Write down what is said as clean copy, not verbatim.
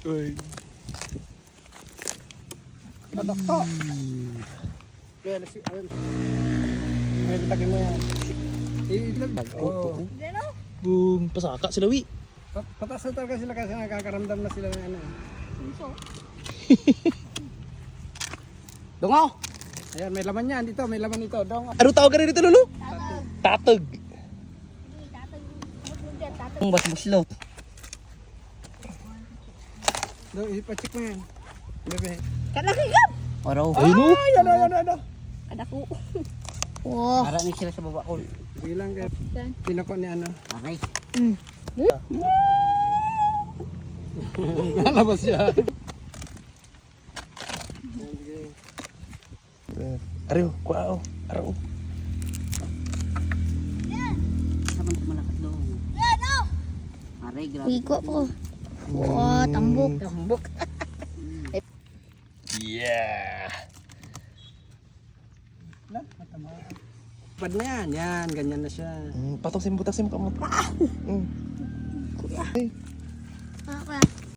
Uy. Nadakto. Kaya may bitagin mo yan. Ilagdag. Oo. Boom, pasaka sila wi. Patas na talaga sila kasi nakakaramdam na sila ng ano. Dungaw! Ayan, may laman yan dito, may laman dito. Dungaw. Ano tawag ka rin dito, Lolo? Tatag. Ang basmuslot. Doon, ipacheck mo yan. Bebe. Kalaki gab. Araw. Ayun o. Ano. Anak ko. Wow. Para ni sila sa baba ko. Bilang kayo. Pinako ni ano. Okay. Nalabas siya. Araw, wow. Araw. Sama sa malakas doon. Yan oh. Aray, grabe. Wiko po. Wow, tambok. Tambok. Yeah. Pad na yan. Yan, ganyan na siya. Patong sim, butasin mo ka mo. Kuya. Kaka.